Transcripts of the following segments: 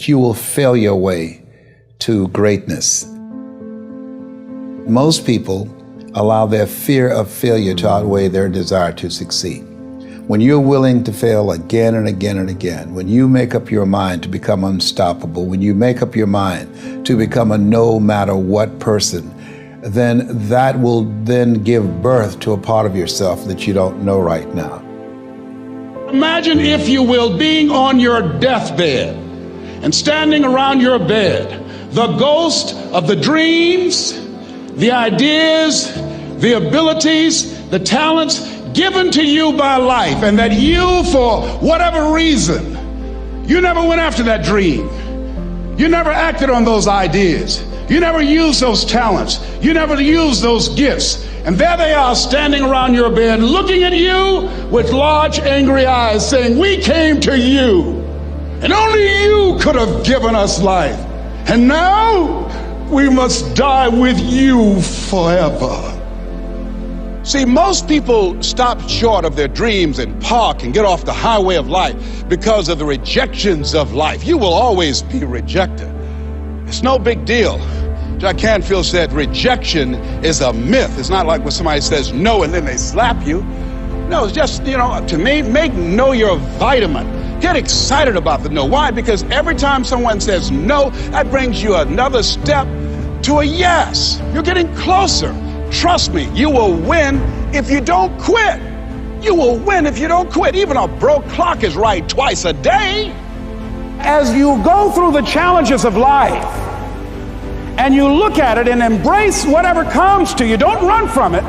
You will fail your way to greatness. Most people allow their fear of failure to outweigh their desire to succeed. When you're willing to fail again and again and again, when you make up your mind to become unstoppable, when you make up your mind to become a no matter what person, then that will then give birth to a part of yourself that you don't know right now. Imagine, if you will, being on your deathbed and standing around your bed, the ghost of the dreams, the ideas, the abilities, the talents given to you by life, and that you, for whatever reason, you never went after that dream. You never acted on those ideas. You never used those talents. You never used those gifts. And there they are standing around your bed looking at you with large angry eyes saying, "We came to you, and only you could have given us life. And now we must die with you forever." See, most people stop short of their dreams and park and get off the highway of life because of the rejections of life. You will always be rejected. It's no big deal. Jack Canfield said rejection is a myth. It's not like when somebody says no and then they slap you. No, it's just, to me, make no your vitamin. Get excited about the no. Why? Because every time someone says no, that brings you another step to a yes. You're getting closer. Trust me, you will win if you don't quit. You will win if you don't quit. Even a broke clock is right twice a day. As you go through the challenges of life and you look at it and embrace whatever comes to you, don't run from it.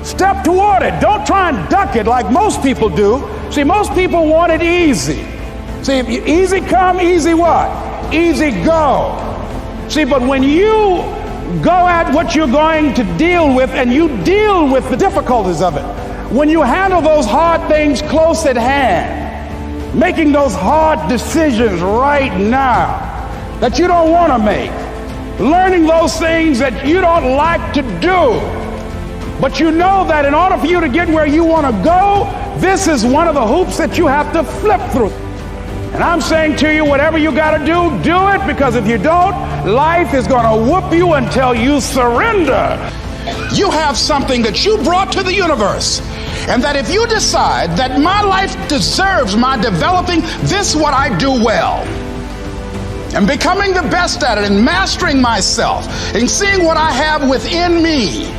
Step toward it. Don't try and duck it like most people do. See, most people want it easy. See, easy come, easy what? Easy go. See, but when you go at what you're going to deal with and you deal with the difficulties of it, when you handle those hard things close at hand, making those hard decisions right now that you don't want to make, learning those things that you don't like to do, but you know that in order for you to get where you want to go, this is one of the hoops that you have to flip through. And I'm saying to you, whatever you got to do, do it, because if you don't, life is going to whoop you until you surrender. You have something that you brought to the universe, and that if you decide that my life deserves my developing this what I do well, and becoming the best at it, and mastering myself, and seeing what I have within me,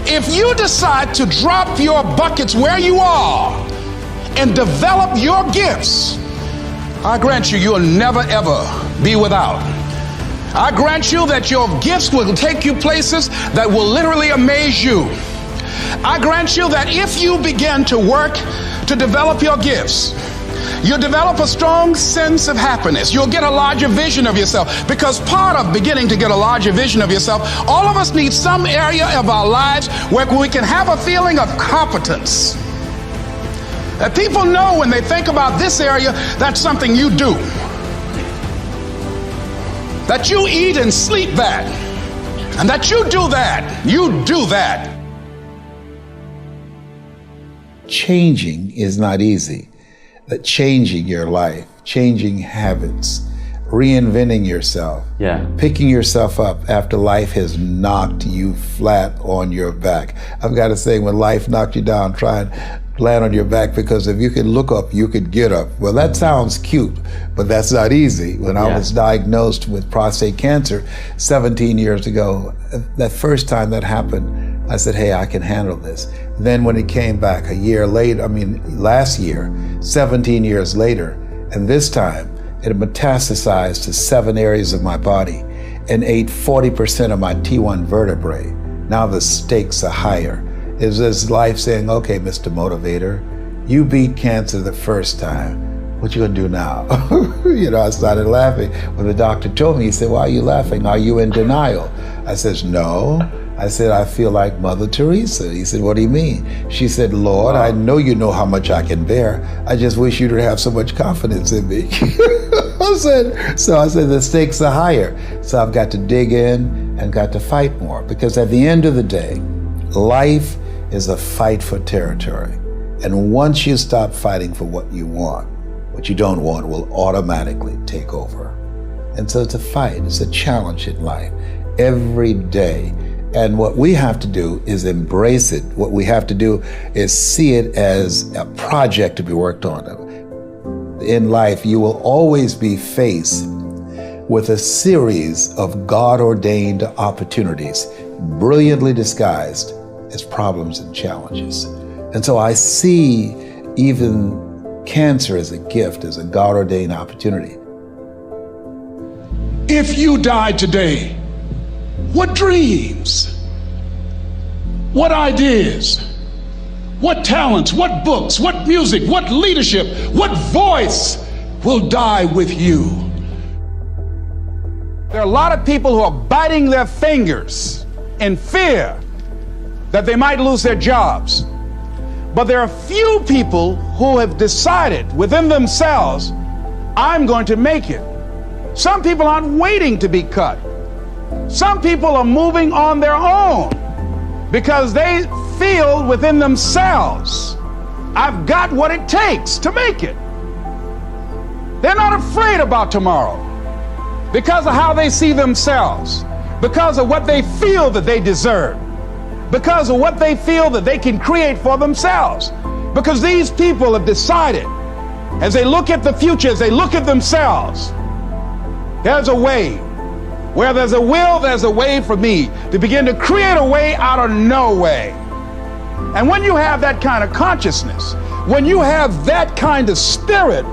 if you decide to drop your buckets where you are and develop your gifts, I grant you, you'll never ever be without. I grant you that your gifts will take you places that will literally amaze you. I grant you that if you begin to work to develop your gifts, you'll develop a strong sense of happiness. You'll get a larger vision of yourself, because part of beginning to get a larger vision of yourself, all of us need some area of our lives where we can have a feeling of competence. That people know when they think about this area, that's something you do. That you eat and sleep that. And that you do that. You do that. Changing is not easy. That changing your life, changing habits, reinventing yourself, picking yourself up after life has knocked you flat on your back. I've got to say, when life knocked you down, try and land on your back, because if you could look up, you could get up. Well, that sounds cute, but that's not easy. When I was diagnosed with prostate cancer 17 years ago, that first time that happened, I said, hey, I can handle this. Then when it came back a year later, last year, 17 years later, and this time it metastasized to 7 areas of my body and ate 40% of my T1 vertebrae. Now the stakes are higher. It's this life saying, okay, Mr. Motivator, you beat cancer the first time. What you gonna do now? I started laughing. When the doctor told me, he said, why are you laughing? Are you in denial? I said, no. I said, I feel like Mother Teresa. He said, what do you mean? She said, Lord, I know you know how much I can bear. I just wish you to have so much confidence in me. I said, the stakes are higher. So I've got to dig in and got to fight more, because at the end of the day, life is a fight for territory. And once you stop fighting for what you want, what you don't want will automatically take over. And so it's a fight, it's a challenge in life every day. And what we have to do is embrace it. What we have to do is see it as a project to be worked on. In life, you will always be faced with a series of God-ordained opportunities, brilliantly disguised as problems and challenges. And so I see even cancer as a gift, as a God-ordained opportunity. If you died today, what dreams, what ideas, what talents, what books, what music, what leadership, what voice will die with you? There are a lot of people who are biting their fingers in fear that they might lose their jobs. But there are few people who have decided within themselves, I'm going to make it. Some people aren't waiting to be cut. Some people are moving on their own because they feel within themselves, I've got what it takes to make it. They're not afraid about tomorrow because of how they see themselves, because of what they feel that they deserve, because of what they feel that they can create for themselves. Because these people have decided, as they look at the future, as they look at themselves, there's a way. Where there's a will, there's a way for me to begin to create a way out of no way. And when you have that kind of consciousness, when you have that kind of spirit,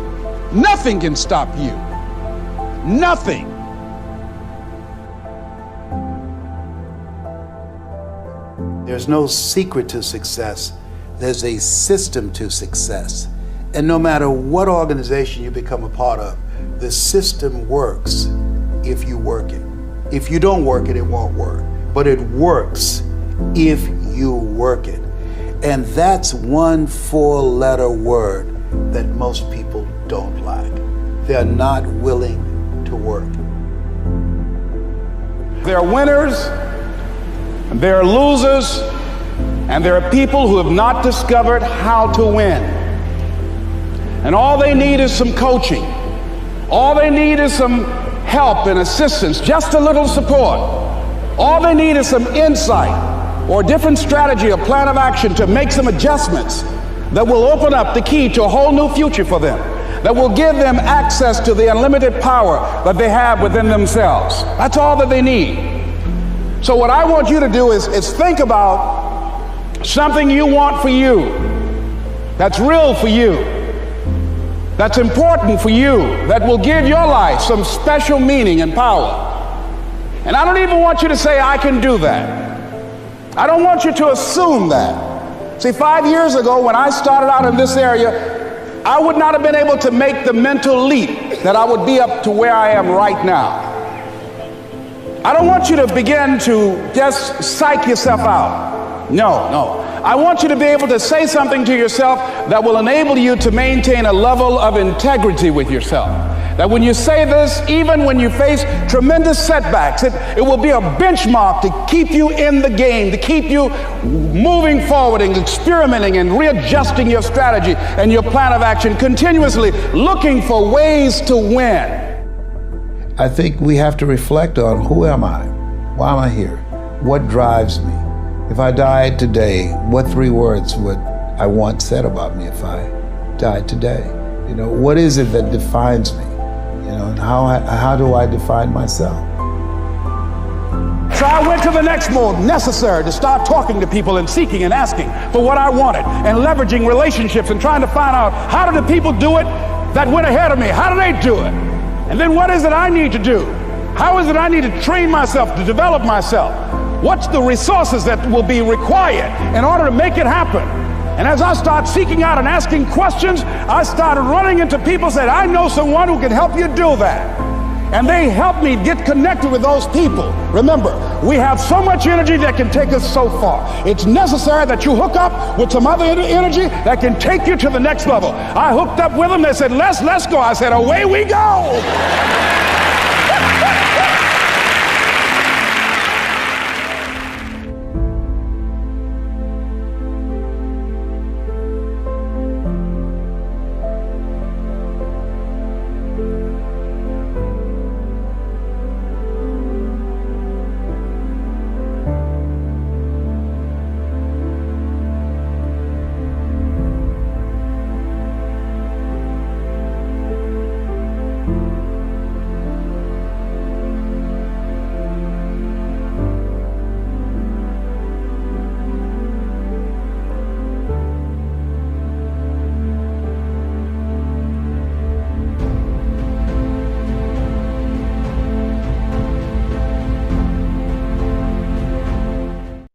nothing can stop you. Nothing. There's no secret to success. There's a system to success. And no matter what organization you become a part of, the system works if you work it. If you don't work it, it won't work. But it works if you work it. And that's one 4-letter word that most people don't like. They're not willing to work. There are winners, and there are losers, and there are people who have not discovered how to win. And all they need is some coaching. All they need is some help and assistance, just a little support. All they need is some insight or a different strategy, a plan of action to make some adjustments that will open up the key to a whole new future for them, that will give them access to the unlimited power that they have within themselves. That's all that they need. So what I want you to do is think about something you want for you, that's real for you, that's important for you, that will give your life some special meaning and power. And I don't even want you to say, I can do that. I don't want you to assume that. See, 5 years ago when I started out in this area, I would not have been able to make the mental leap that I would be up to where I am right now. I don't want you to begin to just psych yourself out. No. I want you to be able to say something to yourself that will enable you to maintain a level of integrity with yourself. That when you say this, even when you face tremendous setbacks, it will be a benchmark to keep you in the game, to keep you moving forward and experimenting and readjusting your strategy and your plan of action, continuously looking for ways to win. I think we have to reflect on, who am I? Why am I here? What drives me? If I died today, what 3 words would I want said about me if I died today? You know, what is it that defines me? You know, and how do I define myself? So I went to the next mode necessary to start talking to people and seeking and asking for what I wanted and leveraging relationships and trying to find out, how do the people do it that went ahead of me? How do they do it? And then what is it I need to do? How is it I need to train myself, to develop myself? What's the resources that will be required in order to make it happen? And as I start seeking out and asking questions, I started running into people who said, I know someone who can help you do that. And they helped me get connected with those people. Remember, we have so much energy that can take us so far. It's necessary that you hook up with some other energy that can take you to the next level. I hooked up with them. They said, let's go. I said, away we go.